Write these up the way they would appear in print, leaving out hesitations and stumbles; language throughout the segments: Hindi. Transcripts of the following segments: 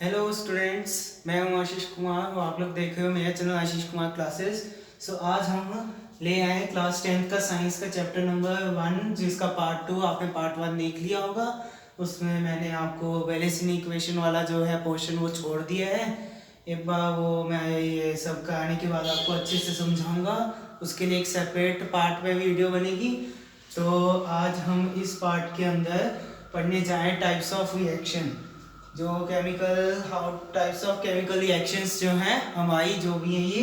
हेलो स्टूडेंट्स, मैं हूं आशीष कुमार और आप लोग देख रहे हो मेरा चैनल आशीष कुमार क्लासेस। आज हम ले आए हैं क्लास 10th का साइंस का चैप्टर नंबर 1, जिसका पार्ट 2 आपने पार्ट 1 देख लिया होगा। उसमें मैंने आपको वेलेसिन इक्वेशन वाला जो है पोर्शन वो छोड़ दिया है। एक बार वो मैं ये सब कराने के बाद आपको अच्छे से समझाऊंगा। उसके लिए एक सेपरेट पार्ट में वीडियो बनेगी। तो आज हम इस पार्ट के अंदर पढ़ने जाएँ टाइप्स ऑफ रिएक्शन, जो chemical how types of chemical reactions जो हैं हमारी जो भी हैं ये,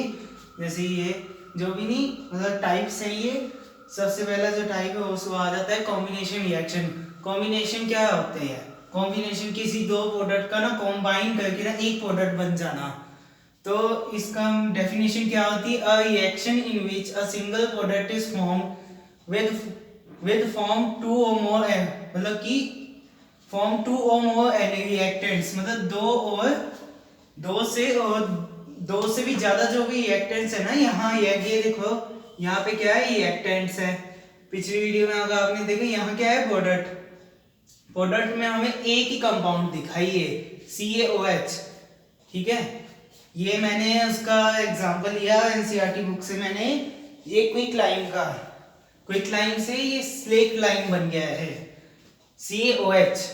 जैसे ये जो भी नहीं मतलब टाइप्स हैं ये। सबसे पहला जो टाइप है उसको आ जाता है कॉम्बिनेशन रिएक्शन। कॉम्बिनेशन क्या होते हैं? कॉम्बिनेशन किसी दो प्रोडक्ट का ना कॉम्बाइन करके ना एक प्रोडक्ट बन जाना। तो इसका डेफिनेशन क्या होती है? A reaction in which a single product is formed with form to और मोर, मतलब कि फॉर्म टू और मोर रिएक्टेंट्स, मतलब दो से भी ज्यादा जो भी रिएक्टेंट्स है ना, यहाँ ये देखो यहाँ पे क्या है, रिएक्टेंट्स है। पिछली वीडियो में अगर आपने देखा यहाँ क्या है, प्रोडक्ट। प्रोडक्ट में हमें एक ही कंपाउंड दिखाई है, CaOH। ठीक है, ये मैंने उसका एग्जांपल लिया एनसीईआरटी बुक से। मैंने ये क्विक लाइम का, क्विक लाइम से ये स्लेट लाइम बन गया है, CaOH।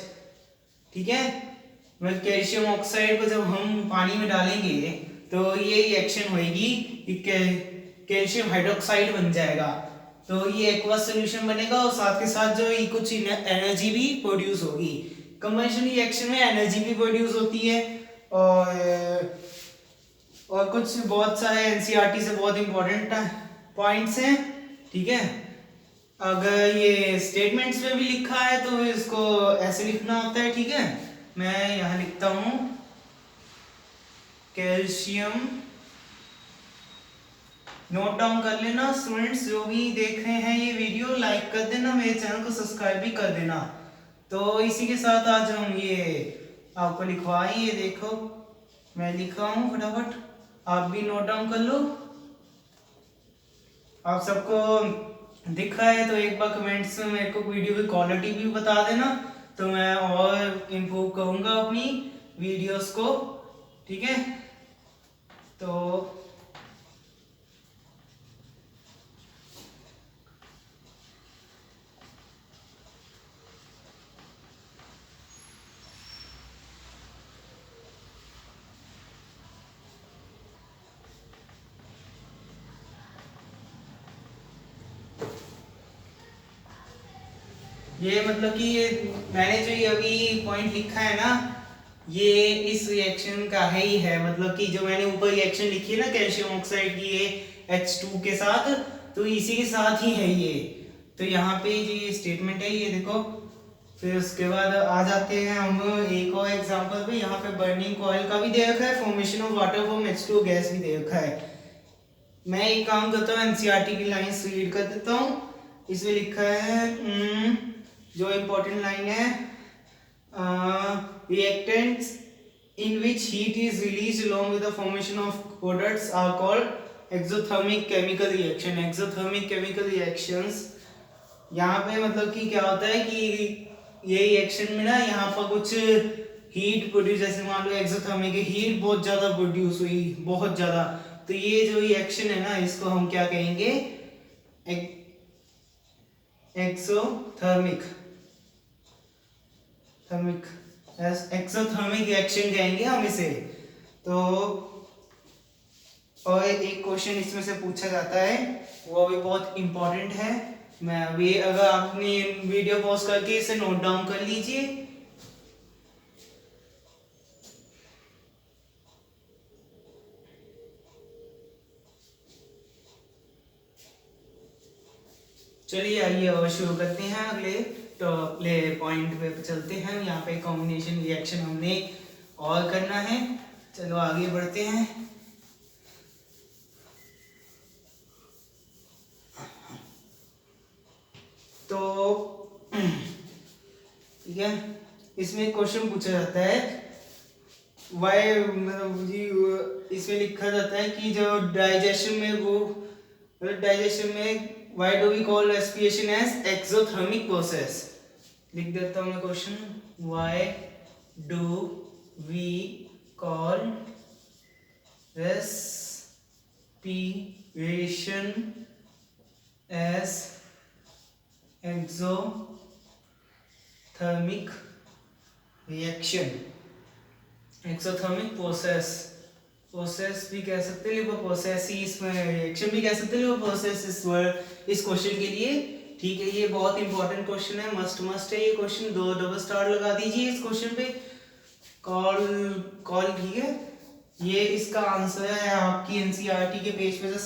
ठीक है, मतलब कैल्शियम ऑक्साइड को जब हम पानी में डालेंगे तो ये रिएक्शन होगी कि कैल्शियम हाइड्रोक्साइड बन जाएगा। तो ये एक्वस सॉल्यूशन बनेगा और साथ के साथ जो ये कुछ एनर्जी भी प्रोड्यूस होगी। कंबशन रिएक्शन में एनर्जी भी प्रोड्यूस होती है और कुछ बहुत सारे एनसीईआरटी से बहुत इंपॉर्टेंट पॉइंट्स हैं। ठीक है, अगर ये स्टेटमेंट्स में भी लिखा है तो इसको ऐसे लिखना होता है। ठीक है, मैं यहाँ लिखता हूँ कैल्शियम। नोट डाउन कर लेना स्टूडेंट्स, जो भी देख रहे हैं ये वीडियो लाइक कर देना, मेरे चैनल को सब्सक्राइब भी कर देना। तो इसी के साथ आज हम ये आपको लिखवाएं, ये देखो मैं लिख रहा हूँ, फटाफट आप भी नोट डाउन कर लो। आप सबको दिख रहा है तो एक बार कमेंट्स में मेरे को वीडियो की क्वालिटी भी बता देना, तो मैं और इम्प्रूव करूँगा अपनी वीडियोस को। ठीक है, तो ये मतलब कि ये मैंने जो ये अभी पॉइंट लिखा है ना, ये इस रिएक्शन का है ही है। मतलब कि जो मैंने ऊपर रिएक्शन लिखी है ना कैल्शियम ऑक्साइड की, ये H2 के साथ, तो इसी के साथ ही है ये। तो यहाँ पे ये स्टेटमेंट है, ये देखो। फिर उसके बाद आ जाते हैं हम एक और एग्जांपल पे। यहाँ पे बर्निंग कॉइल का भी दे रखा है, formation of water from H2 gas भी दे रखा है। मैं एक काम करता हूँ, एनसीईआरटी की लाइंस रीड कर देता हूँ। इसमें लिखा है जो इम्पोर्टेंट लाइन है, reactants in which heat is released along with the formation of products are called exothermic chemical reaction। exothermic chemical reactions यहाँ पे मतलब कि क्या होता है कि ये रिएक्शन में ना यहाँ पर कुछ हीट प्रोड्यूस, जैसे मान लो एक्सोथर्मिक हीट बहुत ज्यादा प्रोड्यूस हुई, बहुत ज्यादा। तो ये जो रिएक्शन है ना, इसको हम क्या कहेंगे, एक्सोथर्मिक एक्सोथर्मिक रिएक्शन कहेंगे हम इसे। तो और एक क्वेश्चन इसमें से पूछा जाता है, वो भी बहुत इंपॉर्टेंट है। मैं अभी, अगर आपने वीडियो पॉज करके इसे नोट डाउन कर लीजिए। चलिए आइए और शुरू करते हैं। अगले पॉइंट पे चलते हैं। यहाँ पे कॉम्बिनेशन रिएक्शन हमने और करना है। चलो आगे बढ़ते हैं। तो ठीक है, इसमें क्वेश्चन पूछा जाता है वाई, मतलब इसमें लिखा जाता है कि जो डाइजेशन में डाइजेशन में why do we call respiration as exothermic process। लिख देता हूँ मैं question, why do we call respiration as exothermic reaction, exothermic process भी कह सकते हैं, प्रोसेस ही इसमें रिएक्शन भी कह सकते हैं, प्रोसेस इस क्वेश्चन के लिए। ठीक है, ये बहुत इंपॉर्टेंट क्वेश्चन है, मस्ट है ये क्वेश्चन, 2 डबल स्टार लगा दीजिए इस क्वेश्चन पे। कॉल ठीक है, ये इसका आंसर है आपकी एनसीईआरटी के पेज पे जो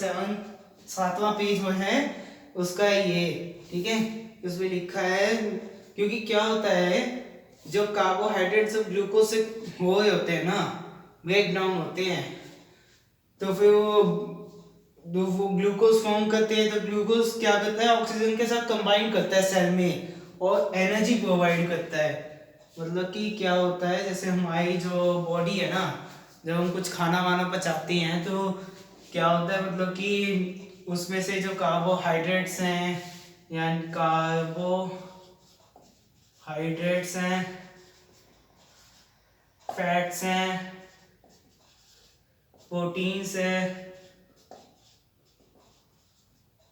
7वां पेज में है उसका ये। ठीक है, उसमें लिखा है, क्योंकि क्या होता है जब कार्बोहाइड्रेट जब ग्लूकोज से वो होते हैं ना, ब्रेक डाउन होते हैं, तो फिर वो ग्लूकोज फॉर्म करते हैं, तो ग्लूकोज क्या करता है, ऑक्सीजन के साथ कंबाइन करता है सेल में और एनर्जी प्रोवाइड करता है। मतलब कि क्या होता है, जैसे हमारी जो बॉडी है ना, जब हम कुछ खाना वाना पचाते हैं तो क्या होता है, मतलब कि उसमें से जो कार्बोहाइड्रेट्स हैं या कार्बोहाइड्रेट्स हैं, फैट्स हैं, प्रोटीन्स है,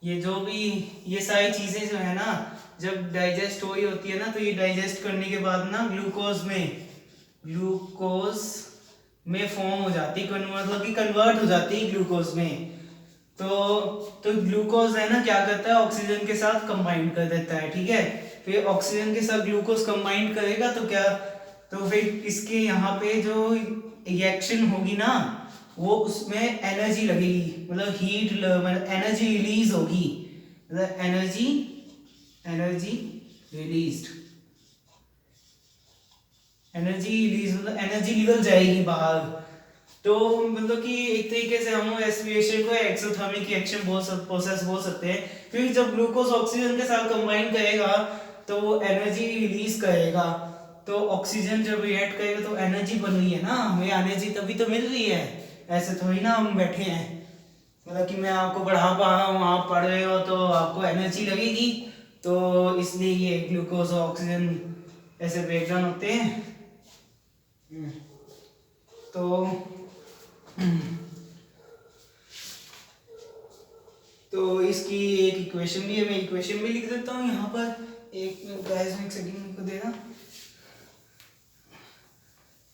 ये जो भी ये सारी चीजें जो है ना, जब डाइजेस्ट हो रही होती है ना, तो ये डाइजेस्ट करने के बाद ना ग्लूकोज में फॉर्म हो जाती है, मतलब कि कन्वर्ट हो जाती है ग्लूकोज में। तो ग्लूकोज है ना, क्या करता है, ऑक्सीजन के साथ कंबाइन कर देता है। ठीक है, फिर ऑक्सीजन के साथ ग्लूकोज कंबाइन करेगा तो क्या, तो फिर इसके यहाँ पे जो रिएक्शन होगी ना, वो उसमें एनर्जी लगेगी, मतलब हीट, मतलब एनर्जी रिलीज होगी, मतलब एनर्जी रिलीज मतलब एनर्जी निकल जाएगी बाहर। तो मतलब कि एक तरीके से हम रेस्पिरेशन को एक्सोथर्मिक रिएक्शन प्रोसेस बोल सकते हैं, क्योंकि जब ग्लूकोज ऑक्सीजन के साथ कंबाइन करेगा तो वो एनर्जी रिलीज करेगा, तो ऑक्सीजन जब रिएक्ट करेगा तो एनर्जी बन रही है ना, हमें एनर्जी तभी तो मिल रही है, ऐसे थोड़ी ना हम बैठे हैं, मतलब कि मैं आपको पढ़ा पा रहा हूँ, आप पढ़ रहे हो तो आपको एनर्जी लगेगी, तो इसलिए ये ग्लूकोज और ऑक्सीजन ऐसे ब्रेकडाउन होते हैं। तो तो इसकी एक इक्वेशन भी है, मैं इक्वेशन भी लिख देता हूँ यहाँ पर, एक सेकंड को देना।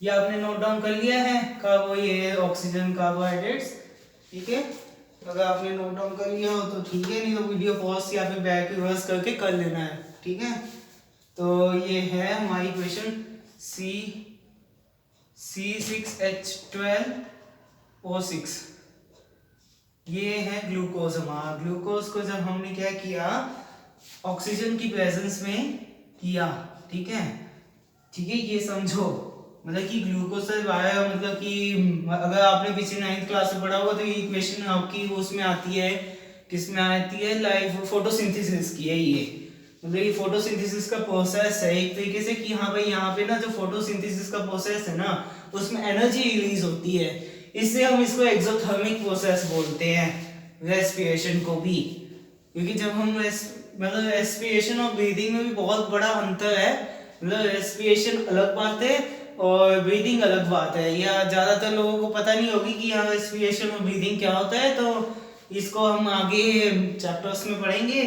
ये आपने नोट डाउन कर लिया है, कार्बो ये ऑक्सीजन कार्बोहाइड्रेट्स। ठीक है, अगर आपने नोट डाउन कर लिया हो तो ठीक है, नहीं तो वीडियो पॉज या फिर बैक रिवर्स करके कर लेना है। ठीक है, तो ये है हमारी इक्वेशन C6H12O6, ये है ग्लूकोज हमारा। ग्लूकोज को जब हमने क्या किया, ऑक्सीजन की प्रेजेंस में किया। ठीक है, ये समझो, मतलब कि ग्लूकोज से आया, मतलब कि अगर आपने पिछले 9th क्लास में पढ़ा होगा तो ये इक्वेशन आपकी उसमें आती है, किसमें आती है, लाइफ फोटोसिंथेसिस की है ये, मतलब ये फोटोसिंथेसिस का प्रोसेस है एक तरीके से, कि हाँ भाई यहाँ पे ना जो फोटोसिंथेसिस का प्रोसेस है ना, उसमें एनर्जी रिलीज होती है, इससे हम इसको एक्सोथर्मिक प्रोसेस बोलते हैं, रेस्पिरेशन को भी। क्योंकि जब हम मतलब रेस्पिरेशन और ब्रीदिंग में भी बहुत बड़ा अंतर है, मतलब रेस्पिरेशन अलग बात है और ब्रीदिंग अलग बात है, या ज्यादातर लोगों को पता नहीं होगी कि यहाँ रेस्पिरेशन और ब्रीदिंग क्या होता है, तो इसको हम आगे चैप्टर्स में पढ़ेंगे,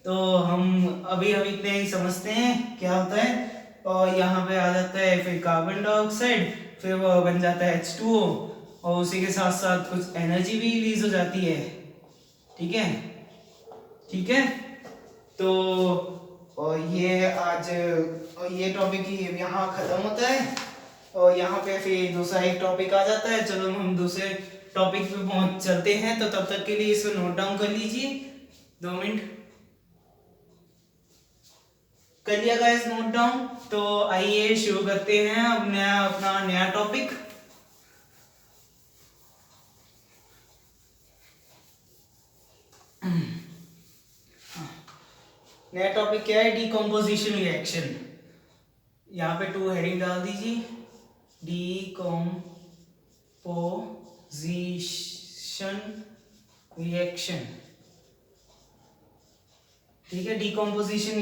तो हम अभी इतने ही समझते हैं क्या होता है। और यहाँ पे आ जाता है फिर कार्बन डाइऑक्साइड, फिर वो बन जाता है H2O, और उसी के साथ साथ कुछ एनर्जी भी रिलीज हो जाती है। ठीक है, तो और ये आज और ये टॉपिक ही यहाँ खत्म होता है, और यहाँ पे फिर दूसरा एक टॉपिक आ जाता है। चलो हम दूसरे टॉपिक पे पहुंच चलते हैं, तो तब तक के लिए इसको नोट डाउन कर लीजिए, 2 मिनट कर लिया गाइस नोट डाउन। तो आइए शुरू करते हैं अपना नया टॉपिक। नया टॉपिक क्या है, डिकम्पोजिशन रिएक्शन। यहाँ पे 2 हेडिंग डाल दीजिए, डिकम्पोजिशन रिएक्शन। ठीक है, डिकम्पोजिशन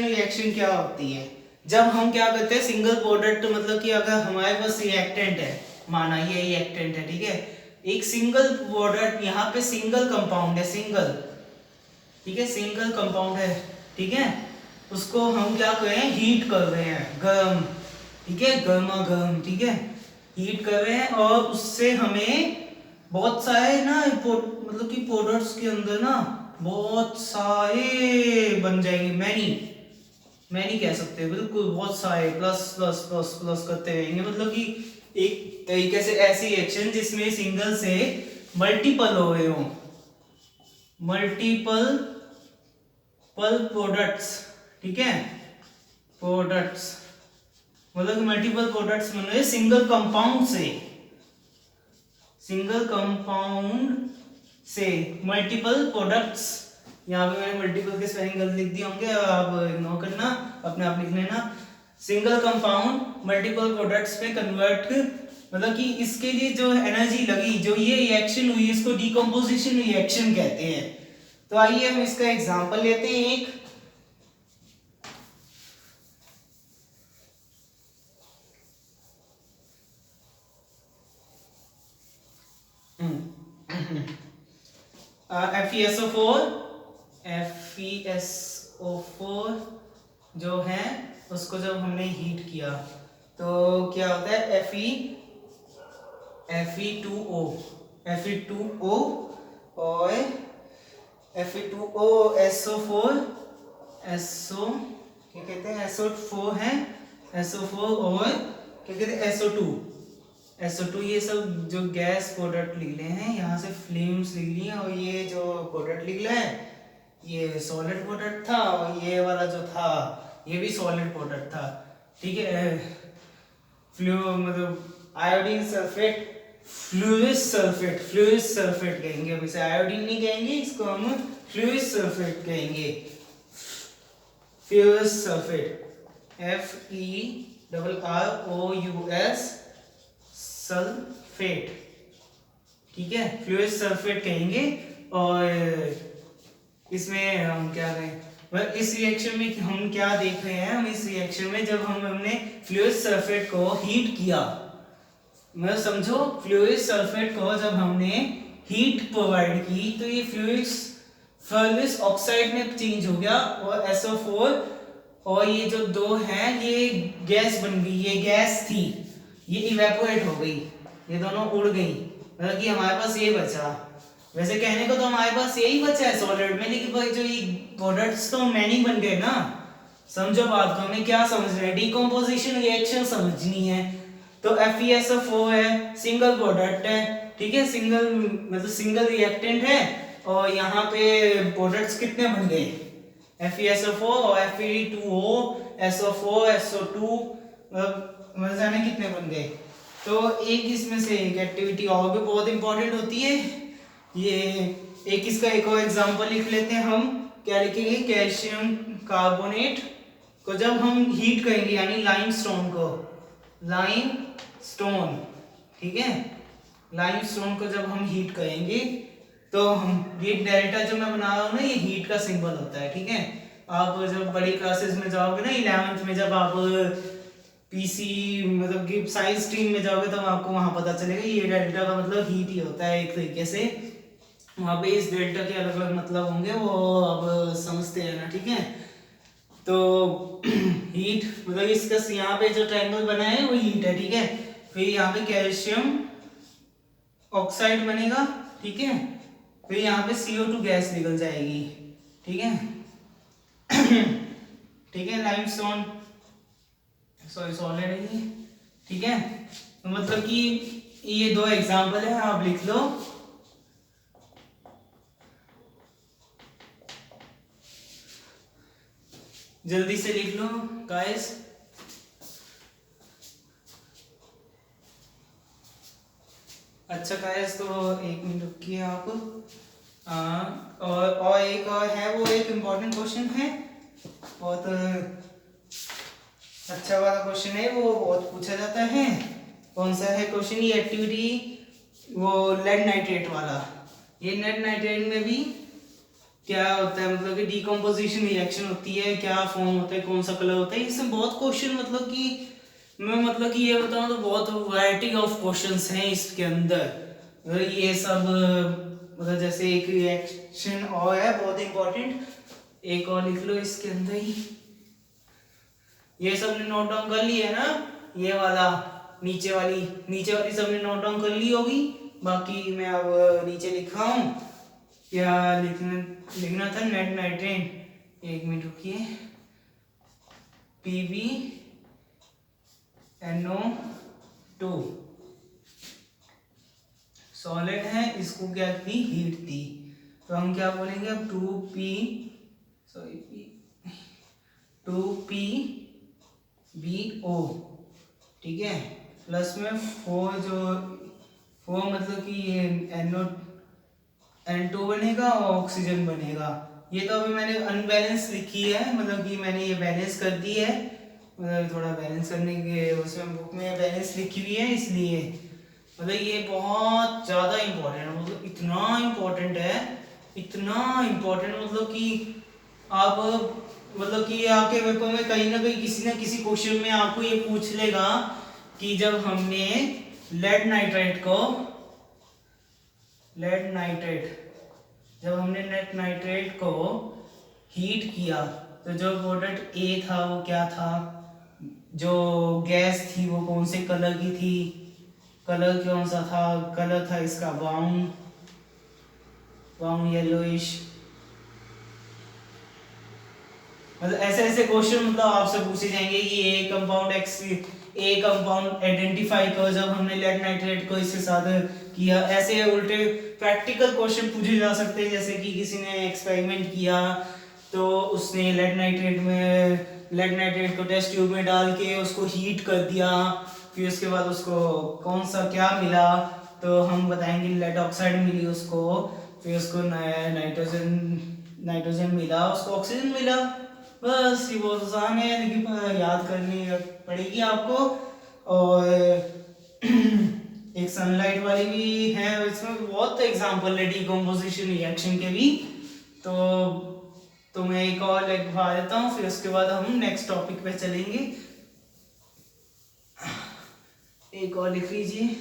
रिएक्शन क्या होती है, जब हम क्या करते हैं सिंगल प्रोडक्ट, मतलब कि अगर हमारे पास रिएक्टेंट है, माना ये रिएक्टेंट है, ठीक है, एक सिंगल प्रोडक्ट, यहाँ पे सिंगल कंपाउंड है, सिंगल, ठीक है, सिंगल कंपाउंड है, ठीक है, उसको हम क्या कर रहे हैं, हीट कर रहे हैं, गर्म, ठीक है, गर्मा गर्म, ठीक है, हीट कर रहे हैं, और उससे हमें बहुत सारे ना मतलब कि प्रोडक्ट्स के अंदर ना बहुत सारे बन जाएंगे, मैनी, मैनी कह सकते हैं, बिल्कुल बहुत सारे, प्लस प्लस प्लस प्लस करते रहेंगे, मतलब कि एक तरीके से ऐसी रिएक्शन जिसमें सिंगल से मल्टीपल हो गए हों, मल्टीपल पल प्रोडक्ट्स, ठीक है, प्रोडक्ट्स मतलब कि मल्टीपल प्रोडक्ट्स बन रहे सिंगल कंपाउंड से, सिंगल कंपाउंड से मल्टीपल प्रोडक्ट्स। यहाँ पे मैंने मल्टीपल के स्पेलिंग गलत लिख दिए होंगे, आप इग्नोर करना, अपने आप लिख लेना। सिंगल कंपाउंड मल्टीपल प्रोडक्ट्स पे कन्वर्ट, मतलब कि इसके लिए जो एनर्जी लगी, जो ये रिएक्शन हुई, इसको डिकम्पोजिशन रिएक्शन कहते हैं। तो आइए हम इसका एग्जांपल लेते हैं एक। FeSO4 जो है उसको जब हमने हीट किया तो क्या होता है, Fe2O और Fe2O SO4 क्या कहते हैं, SO4 है, SO4 और क्या कहते हैं SO2 ये सब जो गैस प्रोडक्ट निकले हैं, यहाँ से फ्लेम्स निकली हैं, और ये जो प्रोडक्ट निकला है ये सॉलिड प्रोडक्ट था, और ये वाला जो था ये भी सॉलिड प्रोडक्ट था, ठीक है। मतलब आयोडीन सल्फेट, फ्लूइड सल्फेट कहेंगे, अब इसे आयोडीन नहीं कहेंगे, इसको हम फ्लूइड सल्फेट कहेंगे, फ्लूइड सल्फेट, FeRROUS सल्फेट, ठीक है, फ्लूइड सल्फेट कहेंगे। और इसमें हम क्या करें, इस रिएक्शन में हम क्या देख रहे हैं, हम इस रिएक्शन में जब हमने फ्लूइड सल्फेट को हीट किया, मतलब समझो फ्लूइड सल्फेट को जब हमने हीट प्रोवाइड की तो ये फ्लूइड ऑक्साइड में चेंज हो गया, और SO4 और ये जो दो हैं ये गैस बन गई, ये गैस थी, ये इवेपोरेट हो गई, ये दोनों उड़ गई, मतलब कि हमारे पास ये बचा। वैसे कहने को तो हमारे पास यही बचा है सॉलिड में, लेकिन भाई जो ये प्रोडक्ट्स तो मैनी बन गए ना, समझो बात को, हमें क्या समझ रहे हैं, डिकम्पोजिशन रिएक्शन समझनी है। तो FeSO4 है, सिंगल प्रोडक्ट है, ठीक है, सिंगल मतलब सिंगल रिएक्टेंट है, और यहाँ पे प्रोडक्ट्स कितने बन गए, FeSO4 और Fe2O SO4 SO2, मतलब जाने कितने बन गए। तो एक इसमें से एक एक्टिविटी और भी बहुत इंपॉर्टेंट होती है, ये एक इसका एक और एग्जांपल लिख लेते हैं हम, क्या लिखेंगे, कैल्शियम कार्बोनेट को जब हम हीट करेंगे, यानी लाइमस्टोन को, लाइमस्टोन, ठीक है, लाइमस्टोन को जब हम हीट करेंगे तो हम ये डेल्टा जो मैं बना रहा हूँ ना, ये हीट का सिंबल होता है, ठीक है। आप जब बड़ी क्लासेस में जाओगे ना, 11th में जब आप पीसी मतलब कि साइंस स्ट्रीम में जाओगे तो आपको वहां पता चलेगा ये डेल्टा का मतलब हीट ही होता है एक तरीके से। वहां पे इस डेल्टा के अलग अलग मतलब होंगे, वो अब समझते हैं ना, ठीक है। तो हीट मतलब इसका यहाँ पे जो ट्रायंगल बना है वो हीट है, ठीक है। फिर यहाँ पे कैल्शियम ऑक्साइड बनेगा, ठीक है, फिर यहाँ पे CO2 गैस निकल जाएगी, ठीक है। ठीक है, लाइमस्टोन सॉरी सॉलिड है ये, ठीक है। तो मतलब कि ये दो एग्जांपल है, आप लिख लो। जल्दी से लिख लो गाइस। अच्छा गाइस, तो एक मिनट रुकिए आप। और एक और है, वो एक इम्पोर्टेंट क्वेश्चन है, बहुत अच्छा वाला क्वेश्चन है, वो बहुत पूछा जाता है। कौन सा है क्वेश्चन, ये एक्टिविटी वो लेड नाइट्रेट वाला। ये लेड नाइट्रेट में भी क्या होता है, मतलब कि डिकम्पोजिशन रिएक्शन होती है, क्या फॉर्म होता है, कौन सा कलर होता है, इसमें बहुत क्वेश्चन, मतलब कि मैं मतलब कि ये बताऊं तो बहुत वैरायटी ऑफ क्वेश्चंस हैं इसके अंदर। ये सब मतलब जैसे एक रिएक्शन और है बहुत इंपॉर्टेंट, एक और लिख लो इसके अंदर ही। ये सबने नोट डाउन कर लिया है ना, ये वाला नीचे वाली सबने नोट डाउन कर ली होगी। बाकी मैं अब नीचे लिखा हूँ, क्या लिखना था, नेट नाइट्रेट, एक मिनट रुकिए, PbNO2 सॉलिड है, इसको क्या की हीट दी, तो हम क्या बोलेंगे अब 2PbO, ठीक है, प्लस में 4 जो 4 मतलब कि ये N2 बनेगा और ऑक्सीजन बनेगा। ये तो अभी मैंने अनबैलेंस लिखी है, मतलब कि मैंने ये बैलेंस कर दी है, मतलब थोड़ा बैलेंस करने के उसमें बुक में बैलेंस लिखी हुई है, इसलिए मतलब ये बहुत ज़्यादा इम्पोर्टेंट है, मतलब इतना इम्पोर्टेंट है, इतना इम्पोर्टेंट, मतलब कि आप मतलब कि आपके पेपर में कहीं ना कहीं किसी ना किसी क्वेश्चन में आपको ये पूछ लेगा कि जब हमने लेड नाइट्रेट को लेड नाइट्रेट को हीट किया, तो जो प्रोडक्ट ए था वो क्या था, जो गैस थी वो कौन से कलर की थी, कलर कौन सा था, कलर था इसका ब्राउन येलोइश, मतलब ऐसे ऐसे क्वेश्चन मतलब आपसे पूछे जाएंगे कि ए कंपाउंड आइडेंटिफाई करो जब हमने लेड नाइट्रेट को इसके साथ किया। ऐसे उल्टे प्रैक्टिकल क्वेश्चन पूछे जा सकते हैं, जैसे कि किसी ने एक्सपेरिमेंट किया तो उसने लेड नाइट्रेट को टेस्ट ट्यूब में डाल के उसको हीट कर दिया, फिर उसके बाद उसको कौन सा क्या मिला, तो हम बताएंगे लेड ऑक्साइड मिली उसको, फिर उसको नाइट्रोजन मिला, उसको ऑक्सीजन मिला। बस ये बहुत आसान है, लेकिन याद करनी पड़ेगी आपको। और एक सनलाइट वाली भी है, इसमें बहुत एग्जांपल है डिकम्पोजिशन रिएक्शन के भी, तो मैं एक और लिखवा देता हूँ, फिर उसके बाद हम नेक्स्ट टॉपिक पे चलेंगे। एक और लिख लीजिए,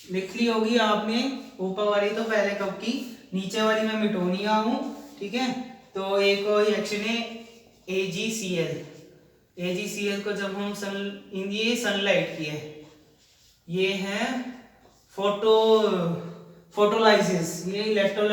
लिख ली होगी आपने, ऊपर वाली तो पहले कब की, नीचे वाली मैं मिटोनिया हूँ, ठीक है। तो एक और रिएक्शन है AgCl को जब हम ये सनलाइट की है, ये है फोटोलाइसिस, ये इलेक्ट्रोलाइट